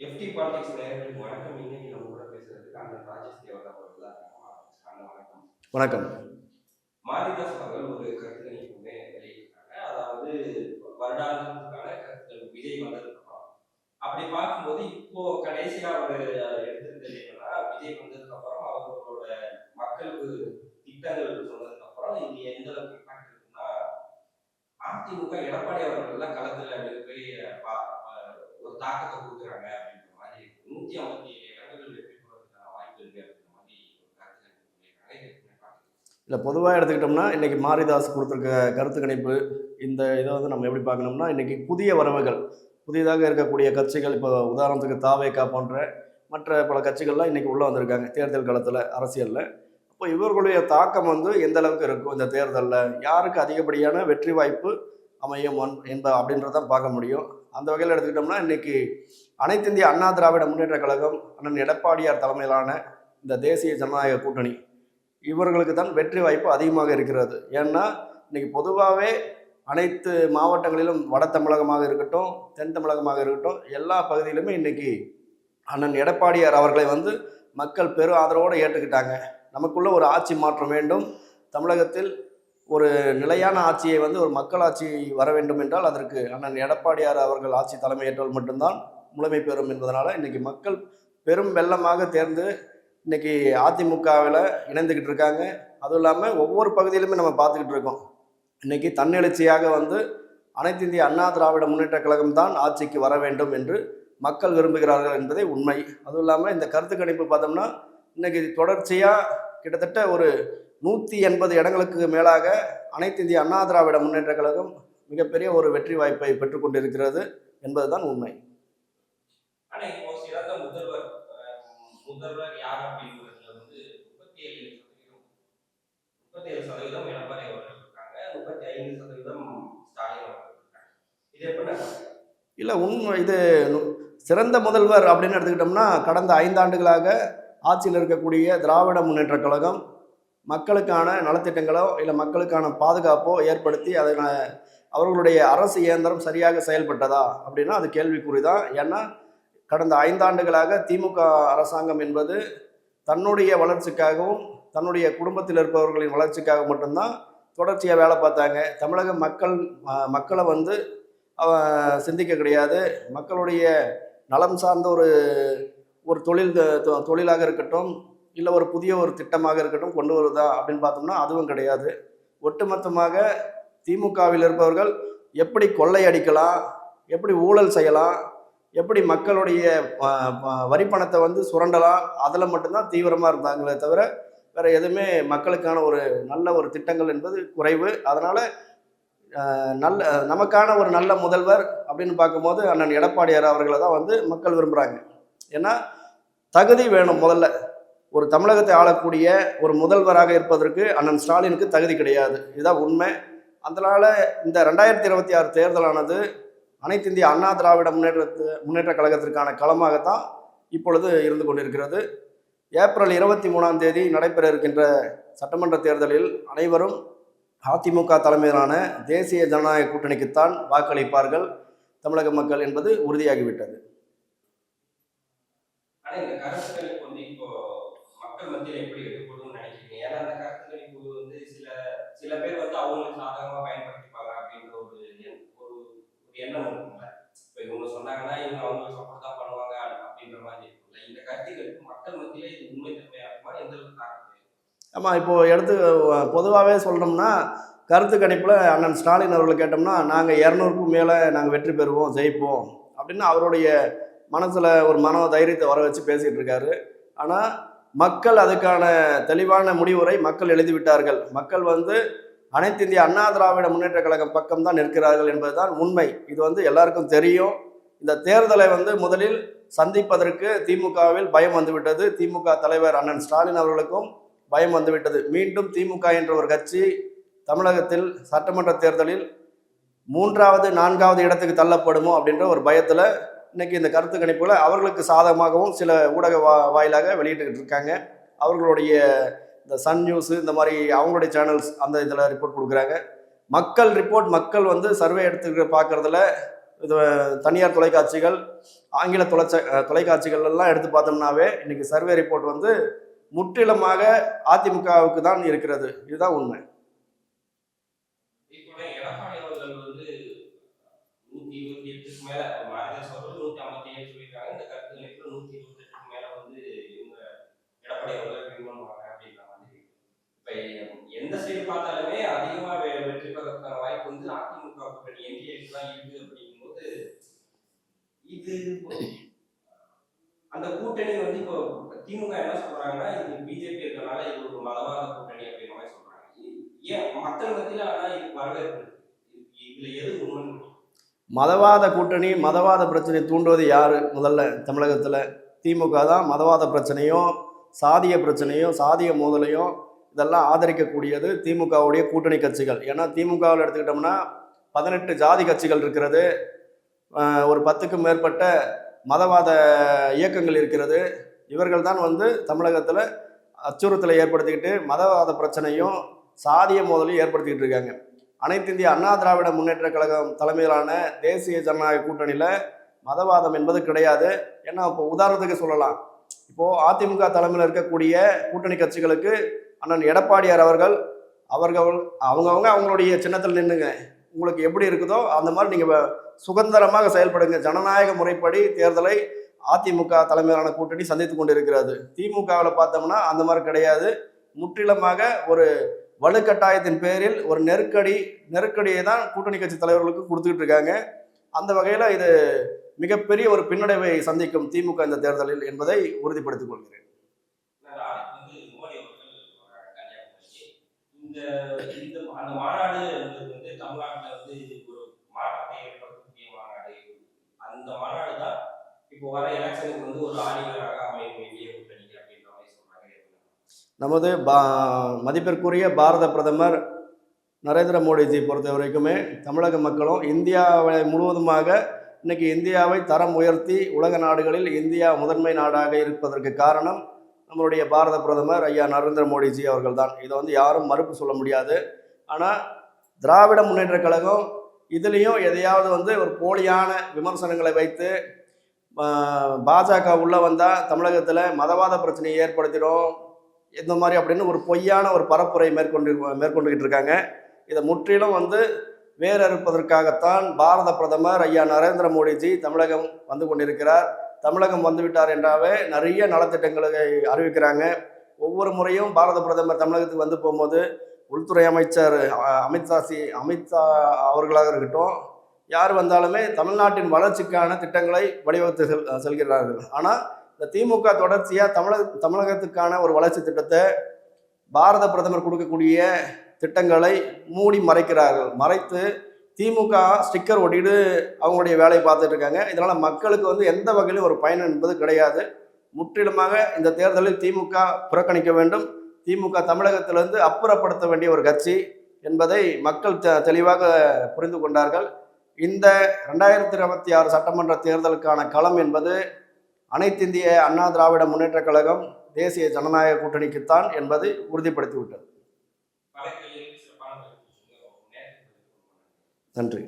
FD politics நேயர்களுக்கு வணக்கம். இன்னைக்கு நம்ம கூட பேசுறதுக்கு அண்ணன் ராஜேஷ் தேவதா அவர்கள் தான் இருக்காங்க. அண்ணன் வணக்கம். வணக்கம். மாரிதாஸ் அவர்கள் ஒரு கருத்து கணிப்புமே வெளியிட்டிருக்காங்க. அதாவது வருடாந்திரத்துக்கான கருத்துக்கள் விஜய் வந்ததுக்கு அப்புறம். அப்படி பார்க்கும்போது இப்போ கடைசியா அவர் எடுத்திருந்தது என்னன்னா, விஜய் வந்ததுக்கு அப்புறம் அவர்களோட மக்களுக்கு திட்டங்கள் சொன்னதுக்கு அப்புறம் இது எந்த அளவுக்கு இம்பாக்ட் இருக்குன்னா, அதிமுக எடப்பாடி அவர்கள் எல்லாம் களத்துல போய் ஒரு தாக்கத்தை கொடுக்குறாங்க அப்படின்ற மாதிரி 157 இடங்கள் வெற்றி பெறுவதற்கான வாய்ப்பு இருக்கு அப்படின்ற மாதிரி ஒரு கருத்து கணிப்பு சொல்லியிருக்காங்க. இது எப்படி பார்க்குறீங்க? இல்லை, பொதுவாக எடுத்துக்கிட்டோம்னா இன்றைக்கி மாரிதாஸ் கொடுத்துருக்க கருத்து கணிப்பு இந்த இதை வந்து நம்ம எப்படி பார்க்கணும்னா, இன்றைக்கி புதிய வரவுகள், புதிதாக இருக்கக்கூடிய கட்சிகள், இப்போ உதாரணத்துக்கு தாவேகா போன்ற மற்ற பல கட்சிகள்லாம் இன்றைக்கி உள்ளே வந்திருக்காங்க தேர்தல் காலத்தில், அரசியலில். அப்போ இவர்களுடைய தாக்கம் வந்து எந்த அளவுக்கு இருக்கும் இந்த தேர்தலில், யாருக்கு அதிகப்படியான வெற்றி வாய்ப்பு அமையும் அப்படின்றதான் பார்க்க முடியும். அந்த வகையில் எடுத்துக்கிட்டோம்னா இன்றைக்கி அனைத்து இந்திய அண்ணா திராவிட முன்னேற்ற கழகம், அண்ணன் எடப்பாடியார் தலைமையிலான இந்த தேசிய ஜனநாயக கூட்டணி, இவர்களுக்கு தான் வெற்றி வாய்ப்பு அதிகமாக இருக்கிறது. ஏன்னா இன்னைக்கு பொதுவாகவே அனைத்து மாவட்டங்களிலும், வட தமிழகமாக இருக்கட்டும், தென் தமிழகமாக இருக்கட்டும், எல்லா பகுதியிலுமே இன்னைக்கு அண்ணன் எடப்பாடியார் அவர்களை வந்து மக்கள் பெரு ஆதரவோடு ஏற்றுக்கிட்டாங்க. நமக்குள்ள ஒரு ஆட்சி மாற்றம் வேண்டும், தமிழகத்தில் ஒரு நிலையான ஆட்சியை வந்து ஒரு மக்கள் ஆட்சி வர வேண்டும் என்றால் அதற்கு அண்ணன் எடப்பாடியார் அவர்கள் ஆட்சி தலைமையேற்றால் மட்டும்தான் முழுமை பெறும் என்பதனால இன்னைக்கு மக்கள் பெரும் வெள்ளமாக தேர்ந்து இன்னைக்கு அதிமுகவில் இணைந்துக்கிட்டு இருக்காங்க. அதுவும் இல்லாமல் ஒவ்வொரு பகுதியிலுமே நம்ம பார்த்துக்கிட்டு இருக்கோம். இன்னைக்கு தன்னெழுச்சியாக வந்து அனைத்து இந்திய அண்ணா திராவிட முன்னேற்ற கழகம் தான் ஆட்சிக்கு வர வேண்டும் என்று மக்கள் விரும்புகிறார்கள் என்பதே உண்மை. அதுவும் இல்லாமல் இந்த கருத்து கணிப்பு பார்த்தோம்னா இன்னைக்கு தொடர்ச்சியாக கிட்டத்தட்ட ஒரு 180 இடங்களுக்கு மேலாக அனைத்து இந்திய அண்ணா திராவிட முன்னேற்ற கழகம் மிகப்பெரிய ஒரு வெற்றி வாய்ப்பை பெற்றுக்கொண்டிருக்கிறது என்பதுதான் உண்மை. முதல்வர் யார் அப்படிங்கிறதுல வந்து 37% எடப்பாடி அவர்கள் இருக்காங்க, 35% ஸ்டாலின் அவர்கள் இருக்காங்க. இது எப்படி? இல்லை, உண்மை இது சிறந்த முதல்வர் அப்படின்னு எடுத்துக்கிட்டோம்னா கடந்த 5 ஆண்டுகளாக ஆட்சியில் இருக்கக்கூடிய திராவிட முன்னேற்ற கழகம் மக்களுக்கான நலத்திட்டங்களோ இல்லை மக்களுக்கான பாதுகாப்போ ஏற்படுத்தி அதனை அவர்களுடைய அரசு இயந்திரம் சரியாக செயல்பட்டதா அப்படின்னா அது கேள்விக்குறிதான். ஏன்னா கடந்த 5 ஆண்டுகளாக திமுக அரசாங்கம் என்பது தன்னுடைய வளர்ச்சிக்காகவும் தன்னுடைய குடும்பத்தில் இருப்பவர்களின் வளர்ச்சிக்காக மட்டும்தான் தொடர்ச்சியாக வேலை பார்த்தாங்க. தமிழக மக்களை வந்து சிந்திக்க கிடையாது. மக்களுடைய நலம் சார்ந்த ஒரு தொழிலாக இருக்கட்டும், இல்லை ஒரு புதிய ஒரு திட்டமாக இருக்கட்டும் கொண்டு வருதா அப்படின்னு பார்த்தோம்னா அதுவும் கிடையாது. ஒட்டுமொத்தமாக திமுகவில் இருப்பவர்கள் எப்படி கொள்ளையடிக்கலாம், எப்படி ஊழல் செய்யலாம், எப்படி மக்களுடைய வரி பணத்தை வந்து சுரண்டலாம், அதில் மட்டும்தான் தீவிரமாக இருந்தாங்களே தவிர வேறு எதுவுமே மக்களுக்கான ஒரு நல்ல ஒரு திட்டங்கள் என்பது குறைவு. அதனால் நமக்கான ஒரு நல்ல முதல்வர் அப்படின்னு பார்க்கும்போது அண்ணன் எடப்பாடியார் அவர்களை தான் வந்து மக்கள் விரும்புகிறாங்க. ஏன்னா தகுதி வேணும். முதல்ல ஒரு தமிழகத்தை ஆளக்கூடிய ஒரு முதல்வராக இருப்பதற்கு அண்ணன் ஸ்டாலினுக்கு தகுதி கிடையாது, இதுதான் உண்மை. அதனால் இந்த 2026 தேர்தலானது அனைத்து இந்திய அண்ணா திராவிட முன்னேற்ற கழகத்திற்கான களமாகத்தான் இப்பொழுது இருந்து கொண்டிருக்கிறது. ஏப்ரல் 23ஆம் தேதி நடைபெற இருக்கின்ற சட்டமன்ற தேர்தலில் அனைவரும் அதிமுக தலைமையிலான தேசிய ஜனநாயக கூட்டணிக்குத்தான் வாக்களிப்பார்கள் தமிழக மக்கள் என்பது உறுதியாகிவிட்டது. சில பேர் வந்து அவங்களுக்கு சாதகமாக பயன்படுத்திப்பாங்க அப்படின்ற ஒரு எண்ணம் இருக்குல்ல. இப்போ இவங்க சொன்னாங்கன்னா இவங்க அவங்களுக்கு சப்போர்ட் தான் பண்ணுவாங்க அப்படின்ற மாதிரி இருக்குல்ல. இந்த கருத்துக்களுக்கு மக்கள் மத்தியில் இது உண்மை தன்மையாக இருக்குமா, எந்த அளவுக்கு தாக்கம்? ஆமாம், இப்போது எடுத்து பொதுவாகவே சொல்லணும்னா கருத்து கணிப்பில் அண்ணன் ஸ்டாலின் அவர்களை கேட்டோம்னா நாங்கள் 200க்கும் மேலே நாங்கள் வெற்றி பெறுவோம், ஜெயிப்போம் அப்படின்னு அவருடைய மனசில் ஒரு மன தைரியத்தை வர வச்சு பேசிகிட்டு இருக்காரு. ஆனால் மக்கள் அதுக்கான தெளிவான முடிவுரை மக்கள் எழுதிவிட்டார்கள். மக்கள் வந்து அனைத்து இந்திய அண்ணா திராவிட முன்னேற்ற கழகம் பக்கம்தான் நிற்கிறார்கள் என்பதுதான் உண்மை. இது வந்து எல்லாருக்கும் தெரியும். இந்த தேர்தலை வந்து முதலில் சந்திப்பதற்கு திமுகவில் பயம் வந்துவிட்டது. திமுக தலைவர் அண்ணன் ஸ்டாலின் அவர்களுக்கும் பயம் வந்துவிட்டது. மீண்டும் திமுக என்ற ஒரு கட்சி தமிழகத்தில் சட்டமன்ற தேர்தலில் 3வது 4வது இடத்துக்கு தள்ளப்படுமோ அப்படின்ற ஒரு பயத்தில் இன்னைக்கு இந்த கருத்து கணிப்புகளை அவர்களுக்கு சாதகமாகவும் சில ஊடக வாயிலாக வெளியிட்டுக்கிட்டு இருக்காங்க. அவர்களுடைய இந்த சன் நியூஸு இந்த மாதிரி அவங்களுடைய சேனல்ஸ் அந்த இதில் ரிப்போர்ட் கொடுக்குறாங்க. மக்கள் வந்து சர்வே எடுத்துக்கிற பார்க்குறதுல இது தனியார் தொலைக்காட்சிகள், ஆங்கில தொலைக்காட்சிகள் எல்லாம் எடுத்து பார்த்தோம்னாவே இன்னைக்கு சர்வே ரிப்போர்ட் வந்து முற்றிலுமாக அதிமுகவுக்கு தான் இருக்கிறது. இதுதான் உண்மை. இப்போ எடப்பாடி அவர்கள் வந்து 128க்கு மேல மாரிதாஸ் அவர்கள் 157 சொல்லியிருக்காங்க. இந்த கருத்து கணிப்புல 128க்கு மேல வந்து இவங்க எடப்பாடி அவர்கள் வின் பண்ணுவாங்க அப்படின்ற மாதிரி. இப்ப எந்த சைடு பார்த்தாலுமே அதிகமா வெற்றி பெறதுக்கான வாய்ப்பு வந்து அதிமுக கூட்டணி என்டிஏக்கு தான் இருக்கு அப்படிங்கும்போது இது அந்த கூட்டணி வந்து இப்போ திமுக என்ன சொல்றாங்கன்னா இது பிஜேபி இருக்கனால இது ஒரு மதவாத கூட்டணி அப்படின்ற மாதிரி சொல்றாங்க. ஏன் மக்கள் மத்தியில ஆனா இது வரவேற்பு இருக்கு. இதுல எது உண்மை? மதவாத கூட்டணி, மதவாத பிரச்சனை தூண்டுவது யாரு? முதல்ல தமிழகத்துல திமுக தான். மதவாத பிரச்சனையும் சாதிய பிரச்சனையும் சாதிய மோதலையும் இதெல்லாம் ஆதரிக்கக்கூடியது திமுகவுடைய கூட்டணி கட்சிகள். ஏன்னா திமுகவில் எடுத்துக்கிட்டோம்னா 18 ஜாதி கட்சிகள் இருக்கிறது, ஒரு 10க்கும் மேற்பட்ட மதவாத இயக்கங்கள் இருக்கிறது. இவர்கள் தான் வந்து தமிழகத்தில் அச்சுறுத்தலை ஏற்படுத்திக்கிட்டு மதவாத பிரச்சனையும் சாதிய மோதலையும் ஏற்படுத்திக்கிட்டு இருக்காங்க. அனைத்து இந்திய அண்ணா திராவிட முன்னேற்ற கழகம் தலைமையிலான தேசிய ஜனநாயக கூட்டணியில் மதவாதம் என்பது கிடையாது. ஏன்னா இப்போ உதாரணத்துக்கு சொல்லலாம், இப்போது அதிமுக தலைமையில் இருக்கக்கூடிய கூட்டணி கட்சிகளுக்கு அண்ணன் எடப்பாடியார் அவர்கள் அவங்கவுங்க அவங்களுடைய சின்னத்தில் நின்றுங்க, உங்களுக்கு எப்படி இருக்குதோ அந்த மாதிரி நீங்கள் சுதந்திரமாக செயல்படுங்க. ஜனநாயக முறைப்படி தேர்தலை அதிமுக தலைமையிலான கூட்டணி சந்தித்து கொண்டு இருக்கிறது. திமுகவில் பார்த்தோம்னா அந்த மாதிரி கிடையாது. முற்றிலுமாக ஒரு வலுக்கட்டாயத்தின் பேரில் ஒரு நெருக்கடியை தான் கூட்டணி கட்சி தலைவர்களுக்கு கொடுத்துக்கிட்டு இருக்காங்க. அந்த வகையில் இது மிகப்பெரிய ஒரு பின்னடைவை சந்திக்கும் திமுக இந்த தேர்தலில் என்பதை உறுதிப்படுத்திக் கொள்கிறேன். அந்த மாநாடு வந்து தமிழ்நாட்டில் வந்து ஒரு மாற்றத்தை ஏற்படுத்தக்கூடிய மாநாடு. அந்த மாநாடு தான் இப்போ வர எலெக்ஷனுக்கு வந்து ஒரு ஆணிவராக அமைய வேண்டிய கூட்டணி அப்படின்ற மாதிரி சொல்றாங்க. நமது மதிப்பிற்குரிய பாரத பிரதமர் நரேந்திர மோடிஜி பொறுத்த வரைக்குமே தமிழக மக்களும் இந்தியாவை முழுவதுமாக இன்னைக்கு இந்தியாவை தரம் உயர்த்தி உலக நாடுகளில் இந்தியா முதன்மை நாடாக இருப்பதற்கு காரணம் நம்மளுடைய பாரத பிரதமர் ஐயா நரேந்திர மோடிஜி அவர்கள் தான். இதை வந்து யாரும் மறுப்பு சொல்ல முடியாது. ஆனால் திராவிட முன்னேற்ற கழகம் இதுலேயும் எதையாவது வந்து ஒரு போலியான விமர்சனங்களை வைத்து பாஜக உள்ளே வந்தால் தமிழகத்தில் மதவாத பிரச்சனையை ஏற்படுத்திடும் இந்த மாதிரி அப்படின்னு ஒரு பொய்யான ஒரு பரப்புரை மேற்கொண்டுகிட்டு இருக்காங்க. இதை முற்றிலும் வந்து வேறறுப்பதற்காகத்தான் பாரத பிரதமர் ஐயா நரேந்திர மோடிஜி தமிழகம் வந்து கொண்டிருக்கிறார். தமிழகம் வந்துவிட்டார் என்றாவே நிறைய நலத்திட்டங்களை அறிவிக்கிறாங்க. ஒவ்வொரு முறையும் பாரத பிரதமர் தமிழகத்துக்கு வந்து போகும்போது உள்துறை அமைச்சர் அமித்ஷா அவர்களாக இருக்கட்டும், யார் வந்தாலுமே தமிழ்நாட்டின் வளர்ச்சிக்கான திட்டங்களை வழிவகுத்து செல்கிறார்கள். ஆனால் இந்த திமுக தொடர்ச்சியாக தமிழகத்துக்கான ஒரு வளர்ச்சி திட்டத்தை பாரத பிரதமர் கொடுக்கக்கூடிய திட்டங்களை மூடி மறைத்து திமுக ஸ்டிக்கர் ஒட்டிட்டு அவங்களுடைய வேலையை பார்த்துட்டு இருக்காங்க. இதனால் மக்களுக்கு வந்து எந்த வகையிலும் ஒரு பயன் என்பது கிடையாது. முற்றிலுமாக இந்த தேர்தலில் திமுக புறக்கணிக்க வேண்டும். திமுக தமிழகத்திலிருந்து அப்புறப்படுத்த வேண்டிய ஒரு கட்சி என்பதை மக்கள் தெளிவாக புரிந்து கொண்டார்கள். இந்த 2026 சட்டமன்ற தேர்தலுக்கான களம் என்பது அனைத்து இந்திய அண்ணா திராவிட முன்னேற்ற கழகம் தேசிய ஜனநாயக கூட்டணிக்குத்தான் என்பதை உறுதிப்படுத்திவிட்டது. நன்றி.